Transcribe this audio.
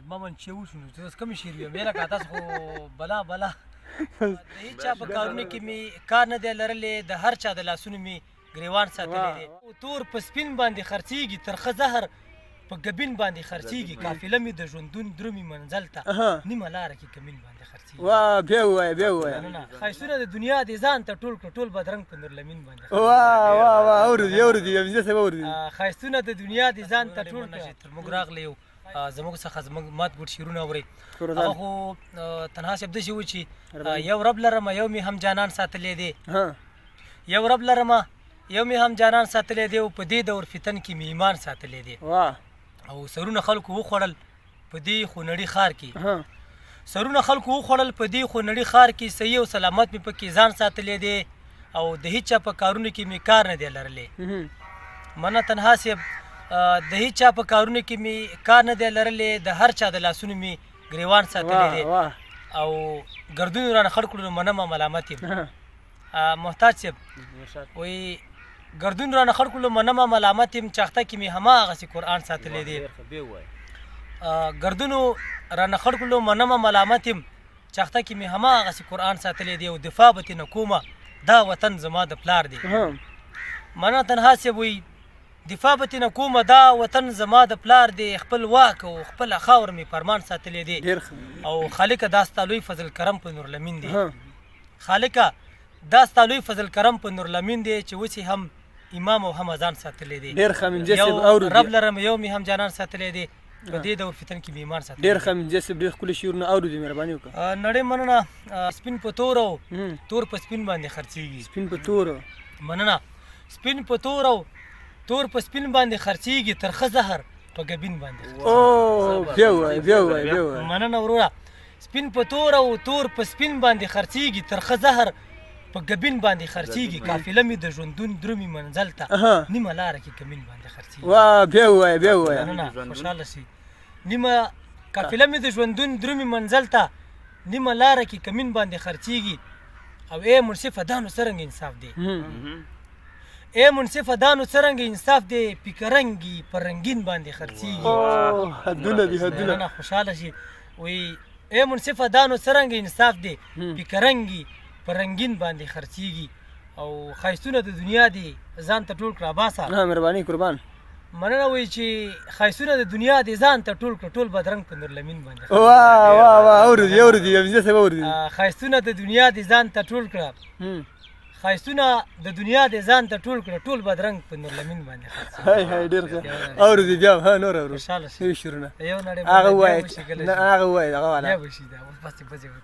زما منشي وشو نو چې اوس کوم شعر ویم بیا لکه تاسو خو بلا بلا د هېچا په کارونو کې مې کار نه دی لرلی د هر چا د لاسونو مې ګریوان ساتلی دی تور په سپین باندې خرڅېږي ترخه زهر په ګبین باندې خرڅېږي قافله مې د ژوندون درومي منزل ته نیمه لاره کې کمین باندې خرڅېږي واه بیا ووایه بیا ووایه ښایستونه د دنیا دې ځان ته ټول کړه ټول بدرنګ په نورلمین باندې واه واه واه اورېدي اورېدي حمزه صاحب اورېدي ښایستونه د دنیا دې ځان ته ټول کړه تر موږ راغلی یو زموږ څخه زموږ مات ګوټ شعرونه اورئ هغه خو تنها صاحب داسې و چې یو رب لرمه یو مې هم جانان ساتلی دی یو رب لرمه یو مې هم جانان ساتلی دی او په دې دور فتن کې مې ایمان ساتلی دی او سرونه خلکو وخوړل په دې خونړي ښار کې سرونه خلکو وخوړل په دې خونړي ښار کې صحیح او سلامت مې پکې ځان ساتلی دی او د هېچا په کارونو کې مې کار نه دی لرلی منه تنها صاحب د هېچا په کارونو کې مې کار نه دی لرلی د هر چا د لاسونو مې ګریوان ساتلی دی او ګردونو رانه خړ کړو نو منمه ملامت یم محتاج صاحب وایي ګردون رانه خړ کړلو منمه ملامت یم چاخته کې مې هماغسې قرآن ساتلی دی ګردونو رانه خړ کړلو منمه ملامت یم چاخته کې مې هماغسې قرآن ساتلی دی او دفاع به ترې نه کومه دا وطن زما د پلار دی منه تنها صاحب وایي دفاع به ترې نه کومه دا وطن زما د پلار دی خپل واک او خپله خاور مې فرمان ساتلی دی او خالقه دا ستا لوی فضل کرم په نورلمین دی خالقه دا ستا لوی فضل کرم په نورلمین دی چې اوس هم امام او هم اذان ساتلی دی یو رب لرم یو مې هم جانان ساتلی دی په دې دور فتن کې مې ایمان ساتلی ډېر ښه منجه صاحب ډېر ښکلي شعرونه اورېدي مهرباني وکړه نړۍ مننه سپین په تور او تور په سپین باندې خرڅېږي سپین په تور مننه سپین په تور او تور په سپین باندې خرڅېږي ترخه زهر په ګبین باندې او بیا ووایه بیا ووایه بیا ووایه مننه وروره سپین په تور او تور په سپین باندې خرڅېږي ترخه زهر په ګبین باندې خرڅېږي قافله مې د ژوندون درومي منزل ته نیمه لاره کې کمین باندې خرڅېږي واه بیا ووایه بیا ووایه مننه خوشحاله شي نیمه قافله مې د ژوندون درومي منزل ته نیمه لاره کې کمین باندې خرڅېږي او ای منصفه دا نو څرنګه انصاف دی ای منصفه دا نو څرنګه انصاف دی پیکرنګي په رنګین باندې خرڅېږي حدونه دي حدونه مننه خوشحاله شي وایي ای منصفه دا نو څرنګه انصاف دی پیکرنګي په رنګین باندې خرڅېږي او ښایستونه د دنیا دي ځان ته ټول کړه عباسه مهرباني قربان مننه وایي چې ښایستونه د دنیا دي ځان ته ټول کړه ټول بدرنګ په نورلمین باندې واه واه واه اورېدي اورېدي حمزه صاحب اورېدي ښایستونه د دنیا دي ځان ته ټول کړه ښایستونه د دنیا دي ځان ته ټول کړه ټول بدرنګ په نورلمین باندې خرڅېږي هاي هاي ډېر ښه اورېدي بیا ها نور اورو خوشحاله شي نوي شعرونه یو نړۍ هغه ووایه هغه ووایه هغه والا بیا به شي دا اوس بس